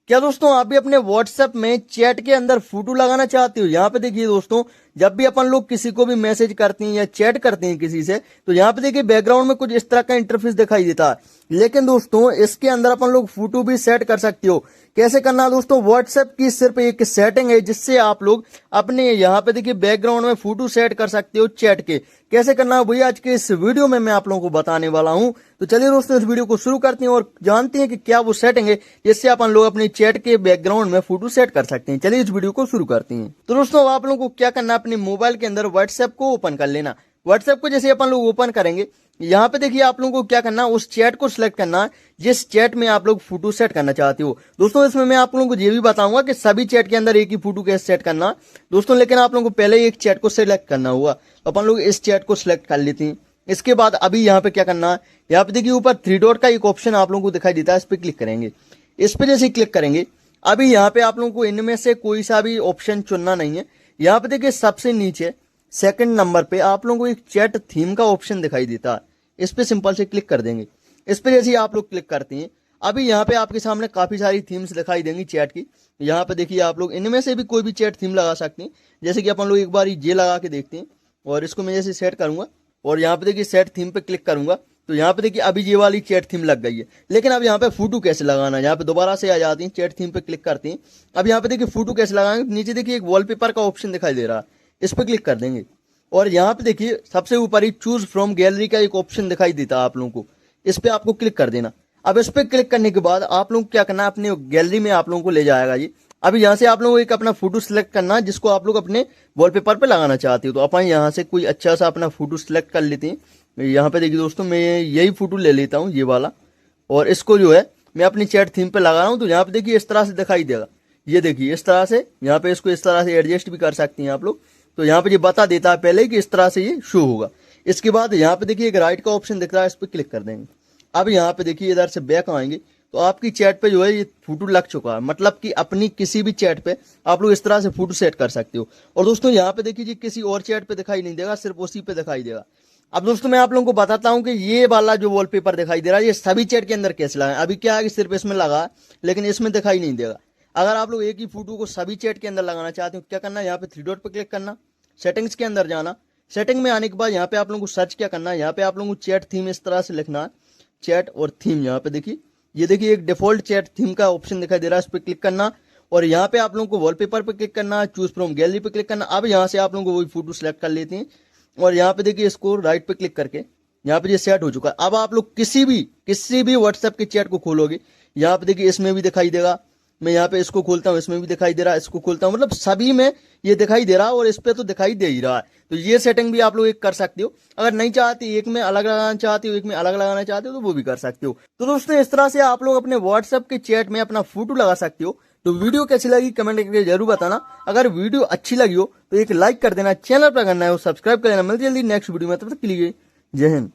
क्या दोस्तों आप भी अपने व्हाट्सएप में चैट के अंदर फोटो लगाना चाहते हो? यहाँ पे देखिए दोस्तों, जब भी अपन लोग किसी को भी मैसेज करते हैं या चैट करते हैं किसी से, तो यहाँ पे देखिए बैकग्राउंड में कुछ इस तरह का इंटरफेस दिखाई देता है। लेकिन दोस्तों इसके अंदर अपन लोग फोटो भी सेट कर सकते हो। कैसे करना है दोस्तों? व्हाट्सएप की सिर्फ एक सेटिंग है जिससे आप लोग अपने यहाँ पे देखिए बैकग्राउंड में फोटो सेट कर सकते हो चैट के। कैसे करना है वही आज के इस वीडियो में मैं आप लोगों को बताने वाला हूं। तो चलिए दोस्तों इस वीडियो को शुरू करते हैं और जानते हैं कि क्या वो सेटिंग है जिससे अपन लोग अपने चैट के बैकग्राउंड में फोटो सेट कर सकते हैं। चलिए इस वीडियो को शुरू करते हैं। तो दोस्तों आप लोगों को क्या करना है, अपने मोबाइल के अंदर व्हाट्सएप को ओपन कर लेना। व्हाट्सएप को जैसे अपन लोग ओपन करेंगे, यहाँ पे देखिए आप लोगों को क्या करना है, उस चैट को सिलेक्ट करना है जिस चैट में आप लोग फोटो सेट करना चाहते हो। दोस्तों इसमें मैं आप लोगों को ये भी बताऊंगा कि सभी चैट के अंदर एक ही फोटो कैसे सेट करना है दोस्तों, लेकिन आप लोगों को पहले एक चैट को सिलेक्ट करना होगा। तो अपन लोग इस चैट को सिलेक्ट कर लेते हैं। इसके बाद अभी यहाँ पे क्या करना है, यहाँ पे देखिए ऊपर थ्री डॉट का एक ऑप्शन आप लोगों को दिखाई देता है, इस पर क्लिक करेंगे। इस पे जैसे क्लिक करेंगे, अभी यहाँ पे आप लोगों को इनमें से कोई सा भी ऑप्शन चुनना नहीं है। यहाँ पे देखिए सबसे नीचे सेकंड नंबर पे आप लोगों को एक चैट थीम का ऑप्शन दिखाई देता है, इस पे सिंपल से क्लिक कर देंगे। इस पे जैसे ही आप लोग क्लिक करते हैं, अभी यहाँ पे आपके सामने काफी सारी थीम्स दिखाई देंगी चैट की। यहाँ पे देखिए आप लोग इनमें से भी कोई भी चैट थीम लगा सकते हैं। जैसे कि अपन लोग एक बार ये लगा के देखते हैं और इसको मैं जैसे सेट करूंगा और यहाँ पे देखिए सेट थीम पे क्लिक करूंगा, तो यहाँ पे देखिए अभी ये वाली चैट थीम लग गई है। लेकिन अब यहाँ पे फोटो कैसे लगाना है, यहाँ पे दोबारा से आ जाती है, चैट थीम पे क्लिक करते हैं। अब यहाँ पे देखिए फोटो कैसे लगाएंगे, नीचे देखिए एक वॉलपेपर का ऑप्शन दिखाई दे रहा है, इस पे क्लिक कर देंगे। और यहाँ पे देखिए सबसे ऊपर ही चूज फ्रॉम गैलरी का एक ऑप्शन दिखाई देता है आप लोगों को, इस पे आपको क्लिक कर देना। अब इस पे क्लिक करने के बाद आप लोग क्या करना है, अपने गैलरी में आप लोगों को ले जाएगा ये। अभी यहाँ से आप लोगों को एक अपना फोटो सिलेक्ट करना है जिसको आप लोग अपने वॉलपेपर पे लगाना चाहते हो। तो अपन यहाँ से कोई अच्छा सा अपना फोटो सिलेक्ट कर लेते हैं। यहाँ पे देखिए दोस्तों मैं यही फोटो ले लेता हूँ, ये वाला, और इसको जो है मैं अपनी चैट थीम पे लगा रहा हूँ। तो यहाँ पे देखिए इस तरह से दिखाई देगा, ये देखिए इस तरह से। यहाँ पे इसको इस तरह से एडजस्ट भी कर सकते हैं आप लोग। तो यहाँ पे ये बता देता है पहले कि इस तरह से ये शो होगा। इसके बाद यहाँ पे देखिए एक राइट का ऑप्शन दिख रहा है, इस पर क्लिक कर देंगे। अब यहाँ पे देखिए इधर से बैक आएंगे तो आपकी चैट पे जो है ये फोटो लग चुका है, मतलब कि अपनी किसी भी चैट पे आप लोग इस तरह से फोटो सेट कर सकते हो। और दोस्तों यहाँ पे देखिए जी किसी और चैट पे दिखाई नहीं देगा, सिर्फ उसी पे दिखाई देगा। अब दोस्तों मैं आप लोगों को बताता हूँ कि ये वाला जो वॉलपेपर दिखाई दे रहा है ये सभी चैट के अंदर कैसे लगाएं। अभी क्या है कि सिर्फ इसमें लगा है, लेकिन इसमें दिखाई नहीं देगा। अगर आप लोग एक ही फोटो को सभी चैट के अंदर लगाना चाहते हो, क्या करना है, यहाँ पे थ्री डॉट पे क्लिक करना, सेटिंग्स के अंदर जाना। सेटिंग में आने के बाद यहाँ पे आप लोगों को सर्च क्या करना है, यहाँ पे आप लोगों को चैट थीम इस तरह से लिखना है, चैट और थीम। यहाँ पे देखिए ये देखिए एक डिफॉल्ट चैट थीम का ऑप्शन दिखाई दे रहा है, इस पर क्लिक करना। और यहाँ पे आप लोगों को वॉलपेपर पे क्लिक करना है, चूज फ्रॉम गैलरी पे क्लिक करना। अब यहाँ से आप लोगों को वही फोटो सेलेक्ट कर लेते हैं और यहाँ पे देखिए इसको राइट पे क्लिक करके यहाँ पे ये सेट हो चुका है। अब आप लोग किसी भी व्हाट्सएप के चैट को खोलोगे, यहाँ पे देखिए इसमें भी दिखाई देगा। मैं यहाँ पे इसको खोलता हूँ, इसमें भी दिखाई दे रहा है, इसको खोलता हूँ, मतलब सभी में ये दिखाई दे रहा है और इस पे तो दिखाई दे ही रहा है। तो ये सेटिंग भी आप लोग एक कर सकते हो। अगर नहीं चाहते एक में अलग लगाना चाहते हो, एक में अलग लगाना चाहते हो, तो वो भी कर सकते हो। तो दोस्तों इस तरह से आप लोग अपने व्हाट्सएप के चैट में अपना फोटो लगा सकते हो। तो वीडियो कैसी लगी कमेंट करके जरूर बताना। अगर वीडियो अच्छी लगी हो तो एक लाइक कर देना, चैनल पर करना है सब्सक्राइब कर देना। मिलते जल्दी नेक्स्ट वीडियो में, तब तक के लिए जय हिंद।